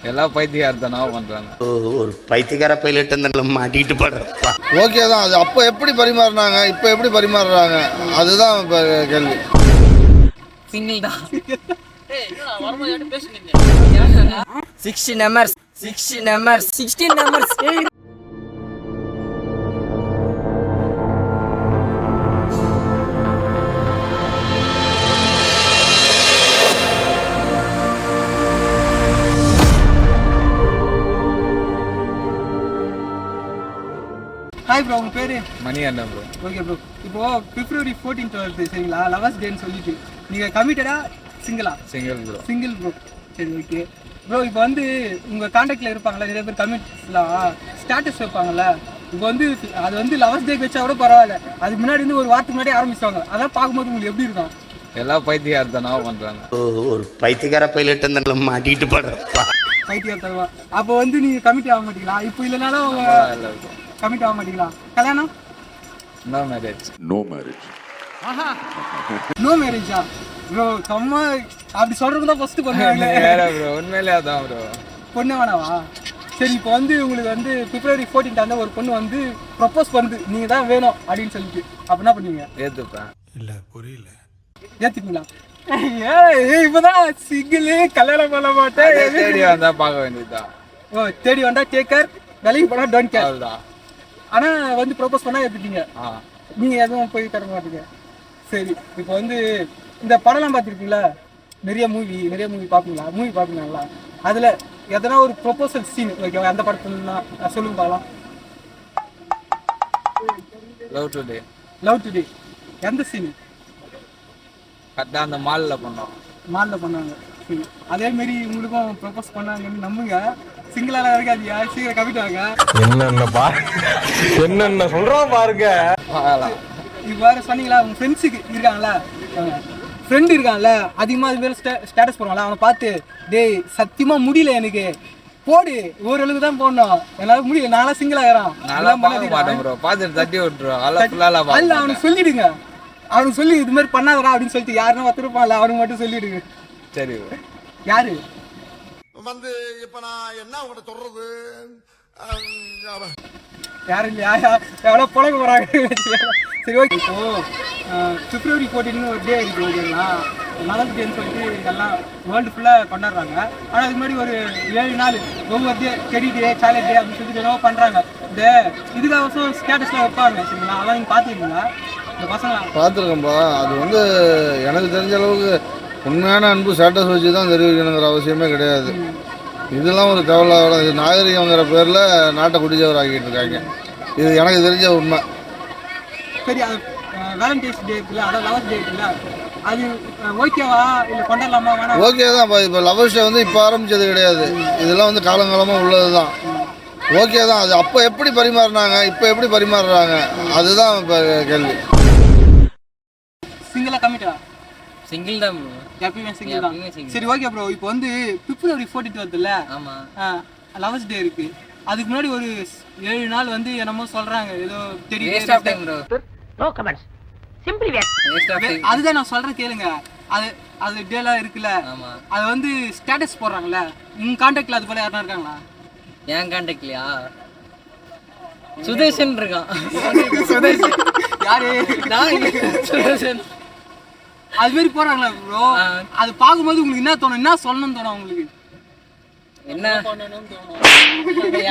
எல்லாம் பைத்தியக்காரத்தனமா பண்றாங்க. ஒரு பைத்தியக்கார பைலட் அந்த மாட்டிட்டு படுறப்பா. ஓகே தான். அது அப்போ எப்படி பரிமாறினாங்க, இப்போ எப்படி பரிமாறுறாங்க, அதுதான் இப்போ கேள்வி. சிங்கிள் தான். 16 numbers 16 numbers. ஹாய் ப்ரோ, உங்கள் பேர்? மணி அண்ணன் ப்ரோ. ஓகே ப்ரோ, இப்போது February 14th வருது சரிங்களா, லவர்ஸ் டேன்னு சொல்லிட்டு நீங்கள் கமிட்டடா சிங்கிளா? Single bro. சிங்கிள் ப்ரோ, சரி ஓகே ப்ரோ. இப்போ வந்து உங்கள் காண்டாக்டில் இருப்பாங்களா நிறைய பேர் கமிட்ஸ்லாம் ஸ்டேட்டஸ் வைப்பாங்கள்ல, இப்போ வந்து அது வந்து லவர்ஸ் டேக்கு வச்சா கூட பரவாயில்ல, அதுக்கு முன்னாடி வந்து ஒரு வாரத்துக்கு முன்னாடி ஆரம்பிச்சுவாங்க. அதான் பார்க்கும்போது உங்களுக்கு எப்படி இருக்கும்? எல்லாம் பைத்தியக்காரத்தனமா பண்றாங்க. ஒரு பைத்தியக்கார பைலட் அந்த மாட்டிட்டு படுறப்பா. பைத்தியக்காரத்தனமா. அப்போ வந்து நீங்கள் கமிட் ஆக மாட்டீங்களா? இப்போ இல்லைனாலும் கமிட் ஆக மாட்டீங்களா? கல்யாணம்? No marriage. நோ மேரேஜா ப்ரோ? செம்ம. அப்படி சொல்றது தான் ஃபர்ஸ்ட் பண்ணுவாங்க. வேற ப்ரோ, உண்மையிலே அதான் ப்ரோ. பொண்ணு வேணாவா? சரி, இப்போ வந்து உங்களுக்கு வந்து February 14th அந்த ஒரு பொண்ணு வந்து ப்ரப்போஸ் பண்ணுது, நீங்கள் தான் வேணும் அப்படின்னு சொல்லிட்டு, அப்போ என்ன பண்ணுவீங்க? ஏத்துப்பேன். இல்லை புரியல. ஏற்றுப்பீங்களா? இப்போதான் சிங்கிள், கல்யாணம் பண்ண மாட்டேன், தேடி வந்தா பார்க்க வேண்டியதுதான். ஓ தேடி வந்தா டேக் கேர், வேலைக்கு போனால் டோன்ட் கேர். அவ்வளோதான். ஆனால் வந்து ப்ரப்போஸ் பண்ணால் ஏற்றுப்பீங்க, ஆ. நீங்கள் எதுவும் போய் தர மாட்டீங்க. சரி, இப்போ வந்து இந்த படம்லாம் பார்த்துருக்கீங்களா? நிறைய மூவி பார்ப்பீங்களா? அதில் எதனா ஒரு ப்ரொபோசல் சீன் ஓகேவா, அந்த படத்துலலாம் சொல்லுங்க பார்க்கலாம். லவ் டுடே எந்த சீனு? கரெக்டாக அந்த மாலில் பண்ணோம். மாலில் பண்ணாங்க. சரி, அதேமாரி உங்களுக்கும் ப்ரொபோஸ் பண்ணாங்கன்னு நம்புங்க. சிங்கிளாக இருக்காதியா, சீக்கிரம் கமிட் ஆக. என்னென்ன சொல்றோம் பாருங்க. இப்போ வேறு சொன்னீங்களா, உங்கள் ஃப்ரெண்ட்ஸுக்கு இருக்காங்களா, ஃப்ரெண்டு இருக்கான்ல, அதிகமாக அது பேர் ஸ்டேட்டஸ் போடுவாங்களா, அவனை பார்த்து டேய் சத்தியமாக முடியல எனக்கு போடு, ஓரளவுக்கு தான் போடணும், என்னால் முடியல, நான்லாம் சிங்கிள் ஆகிறான் அல்ல அவனுக்கு சொல்லிடுங்க. அவனுக்கு சொல்லி இது மாதிரி பண்ணாதடா அப்படின்னு சொல்லிட்டு யாருன்னா ஒத்துருப்பான்ல, அவனுக்கு மட்டும் சொல்லிடுங்க. சரி. யாரு வந்து இப்போ நான் என்ன உங்கள்கிட்ட சொல்றது? யாரும் இல்லையா? எவ்வளோ புழக்க போகிறாங்க. சரி ஓகே. இப்போ February 14 ஒரு டே இருக்குது ஓகேங்களா, லவர்ஸ் டேன்னு சொல்லிட்டு எல்லாம் வேர்ல்டு ஃபுல்லாக கொண்டாடுறாங்க. ஆனால் அதுக்கு முன்னாடி ஒரு 7 நாள் ஒவ்வொரு டே, டெடி டே, சாக்லேட் டே அப்படின்னு சொல்லிட்டு என்னவோ பண்ணுறாங்க. இந்த இதுக்காக ஸ்டேட்டஸில் வைப்பாங்க சரிங்களா, அதெல்லாம் நீங்கள் பார்த்துருக்கீங்களா? இந்த பசங்க பார்த்துருக்கேன்ப்பா. அது வந்து எனக்கு தெரிஞ்ச அளவுக்கு உண்மையான அன்பு ஸ்டேட்டஸ் வச்சு தான் தெரிவிக்கணுங்கிற அவசியமே கிடையாது. இதெல்லாம் ஒரு தேவையில்லாத, இது நாகரிகங்கிற பேரில் நாட்டை குடிச்சவர் ஆக்கிட்டு இருக்காங்க. இது எனக்கு தெரிஞ்ச உண்மை. சரி, அது வேலண்டைன்ஸ் டே இருக்குல்ல, அதாவது லவர்ஸ் டே இருக்குல்ல, அது ஓகேவா இல்லை கொண்டாடலாமா வேணாம்? ஓகே தான். இப்போ லவர்ஸ் டே வந்து இப்போ ஆரம்பித்தது கிடையாது, இதெல்லாம் வந்து காலங்காலமாக உள்ளது தான். ஓகே தான். அது அப்போ எப்படி பரிமாறினாங்க, இப்போ எப்படி பரிமாறுறாங்க, அதுதான் இப்போ கேள்வி. சிங்கிளாக கமிட்டா? சிங்கிள் தான் ப்ரோ. எப்பயுமே சிங்கிள் தான். சரி ஓகே ப்ரோ, இப்போ வந்து February 14th வருதுல்ல, ஆமாம், லவர்ஸ் டே இருக்கு. அதுக்கு முன்னாடி ஒரு 7 நாள் வந்து என்னமோ சொல்றாங்க, ஏதோ waste of time bro. No comments, simply waste of time. அதுதான் நான் சொல்றேன் கேளுங்க. அது டேலாம் இருக்குல்ல, அது வந்து ஸ்டேட்டஸ் போடுறாங்கல்ல, உங்க கான்டாக்ட்ல அது போல யாரா இருக்காங்களா? என் கான்டாக்ட்லயா சுதேஷன் இருக்கான். சுதேஷன் யாரு? சுதேஷன். அது மாதிரி போறாங்களா ப்ரோ? அது பார்க்கும்போது உங்களுக்கு என்ன தோணும், என்ன சொல்லணும்னு தோணும் உங்களுக்கு? என்ன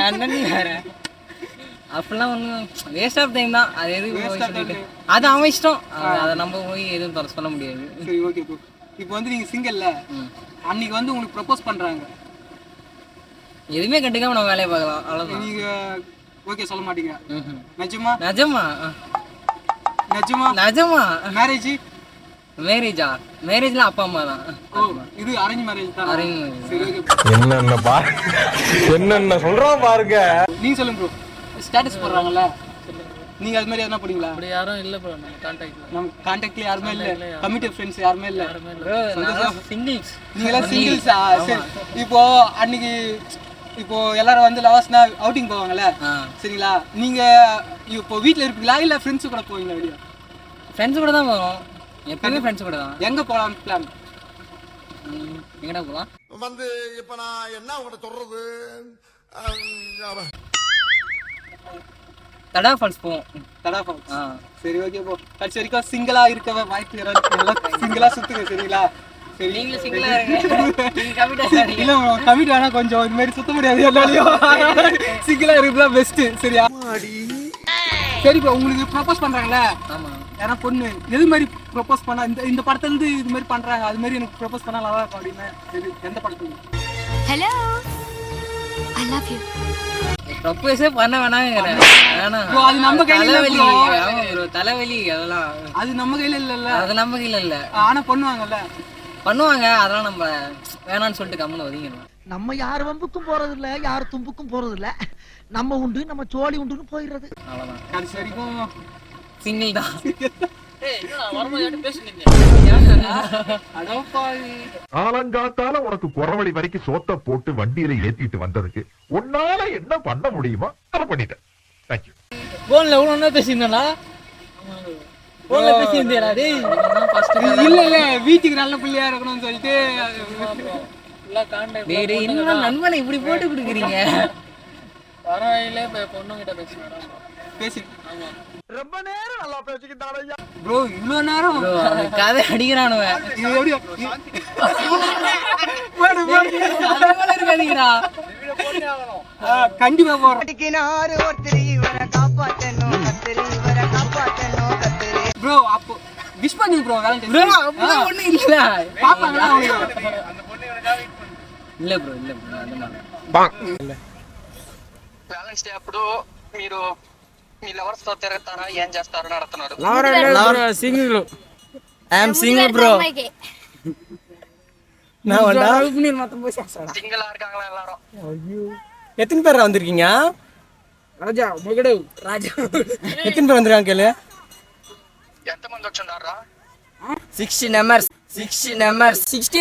அண்ணன் வேற அப்படிலாம் ஒன்றும் வேஸ்ட் ஆஃப் டைம் தான். அது எதுவும் அது அவன் இஷ்டம், அதை நம்ம போய் எதுவும் சொல்ல முடியாது. சரி ஓகே ப்ரோ, இப்போ வந்து நீங்கள் சிங்கிள்ல அன்னைக்கு வந்து உங்களுக்கு ப்ரப்போஸ் பண்ணுறாங்க, எதுவுமே கண்டுக்காம நம்ம வேலையை பார்க்கலாம், அவ்வளோதான். நீங்கள் ஓகே சொல்ல மாட்டீங்க? நிஜமா? நிஜமா நிஜமா? நிஜமா. மேரேஜா? மேரேஜ்லாம் அப்பா அம்மா தான். இது அரேஞ்ச் மேரேஜ் தான். Arrange marriage. சரி ஓகே. என்னென்ன சொல்றோம் பாருங்க. நீங்க சொல்லுங்க ப்ரோ. ஸ்டேட்டஸ் போடுறாங்கல்ல, நீங்க அது மாதிரி எதனா போடுவீங்களா? அப்படி யாரும் இல்ல ப்ரோ, நம்ம கான்டாக்ட்ல யாருமே இல்ல, கமிட்டட் ஃப்ரெண்ட்ஸ் யாருமே இல்ல ப்ரோ. நான் சிங்கிள்ஸ். நீங்க எல்லாம் சிங்கிள்ஸா? சரி, இப்போ அன்னைக்கு இப்போ எல்லாரும் வந்து லவர்ஸ்னா அவுட்டிங் போவாங்கல்ல சரிங்களா, நீங்க இப்போ வீட்ல இருப்பீங்களா இல்ல ஃப்ரெண்ட்ஸ் கூட போவீங்களா வெளிய? ஃப்ரெண்ட்ஸ் கூட தான் போவோம், எப்பவுமே ஃப்ரெண்ட்ஸ் கூட தான். எங்க போலாம் பிளான்? எங்கடா போலாம்? வந்து இப்ப நான் என்ன உங்கள்கிட்ட சொல்றது தடா ஃபால்ஸ் போவோம். தடா ஃபால்ஸ். சரி ஓகே போ. கடைசி வரைக்கும் சிங்கிளா இருக்க வாய்ப்பு எல்லாம் சிங்கிளா சுத்துங்க சரிங்களா? சரி நீங்களும் சிங்கிளா இருங்க. நீங்க கமிட்டா இல்ல கமிட் ஆனா கொஞ்சம் இந்த மாதிரி சுத்த முடியாது எல்லாரையும். சிங்கிளா இருக்கிறது பெஸ்ட். சரியா? சரி இப்போ உங்களுக்கு ப்ரப்போஸ் பண்றாங்கல்ல? ஆமா. யாரா பொண்ணு எது மாதிரி ப்ரப்போஸ் பண்ணா இந்த படத்துல இருந்து இது மாதிரி பண்றாங்க அது மாதிரி எனக்கு ப்ரப்போஸ் பண்ணா நல்லா இருக்கும் அப்படின்னு சரி எந்த படத்துல? Hello I love you. ப்ரப்போஸே பண்ண வேணாங்கறேன். வேணாம். bro அது நம்ம கையில இல்ல தலைவலி. bro. ஆமா ப்ரோ தலைவலி அதெல்லாம். அது நம்ம கையில இல்லல்ல. அது நம்ம கையில இல்ல. ஆனா பண்ணுவாங்கல்ல. பண்ணுவாங்க அதெல்லாம் நம்ம வேணாம்னு சொல்லிட்டு கம்முன்னு ஒதுங்கிடணும். நம்ம யார் வம்புக்கும் போறது இல்ல யார் தும்புக்கும் போறது இல்ல நம்ம உண்டு நம்ம சோழி உண்டுன்னு போயிடுறது. அவ்வளவுதான். கடைசி வரைக்கும் சிங்கிள் தான். ஆலங்காத்தால உனக்கு குறவழி வரைக்கும் சோத்த போட்டு வண்டியில ஏத்திட்டு வந்ததுக்கு உன்னால என்ன பண்ண முடியுமோ அதை பண்ணிட்டேன். தேங்க்யூ. போன்ல ஒண்ணு பேசினடா. போன்ல பேசினேடா டேய். இல்ல இல்ல வீட்டுக்கு நல்ல பிள்ளையா இருக்கணும்னு சொல்லிட்டு டேய் இன்னும் நண்பனை இப்படி போட்டு குடுக்குறீங்க. பரவாயில்லை பொண்ணுகிட்ட பேசி ஆமா ரொம்ப நேரம் நல்லா பேசிக்கிட்டானே ப்ரோ இவ்வளோ நேரம் ப்ரோ கதை அடிக்கிறானுவ. இது எப்படி இருக்காதீங்கடா. கண்டிப்பா போறோம் ப்ரோ. அப்போ விஷ் பண்ணி ப்ரோ வேலண்டைன்ஸ் ஒண்ணு இல்ல பாப்பாங்களா இல்ல ப்ரோ இல்ல ப்ரோ அந்த மாதிரி బ్యాలెన్స్ డే అప్పుడు మీరు మీ లవర్స్ తో తిరుగుతారా ఏం చేస్తారని అడుగుతున్నారు. Single I am single bro. நான் வந்தா நீர் மொத்தம் போசேடா. సింగిల్ ఆ இருக்காங்களா எல்லாரும்? எத்தனை பேர் வந்திருக்கீங்க? ராஜா மகடு ராஜா எத்தனை பேர் வந்திருக்காங்க கேளு? ఎంతమంది వచ్చి ఉన్నారా? 16 numbers 16 numbers 60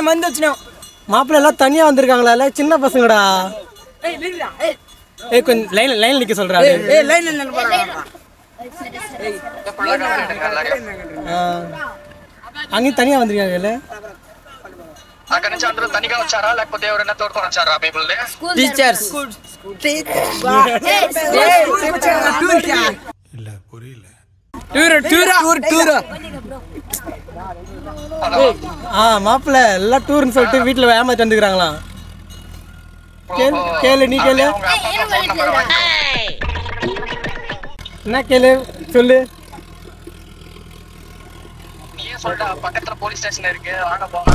మంది వచ్చినాం. மாப்பிள்ளை எல்லாம் தனியா வந்திருக்காங்களா இல்ல சின்ன பசங்கடா? ஏய் கொஞ்சம் லைன்ல நிக்க சொல்றா. ஏய் லைன்ல நின்னு போறாங்க. அங்க தனியா வந்திருக்காங்க இல்ல? అక్కడి నుంచి అందరూ తనిగా వచ్చారా లేకపోతే ఎవరైనా తోడుకొని వచ్చారా పీపుల్ ని? టీచర్స్ இல்ல புரியல. டூர் மாப்பிள்ளை எல்லாம் டூர்னு சொல்லிட்டு வீட்டுல ஏமாத்தி வந்துக்கிறாங்களாம். கேளு நீ கேளு உங்க அப்பா ஃபோன் நம்பர் வாங்கி என்ன கேளு சொல்லு. நீயே சொல்டா பக்கத்துல போலீஸ் ஸ்டேஷன் இருக்கு வாங்க போங்க.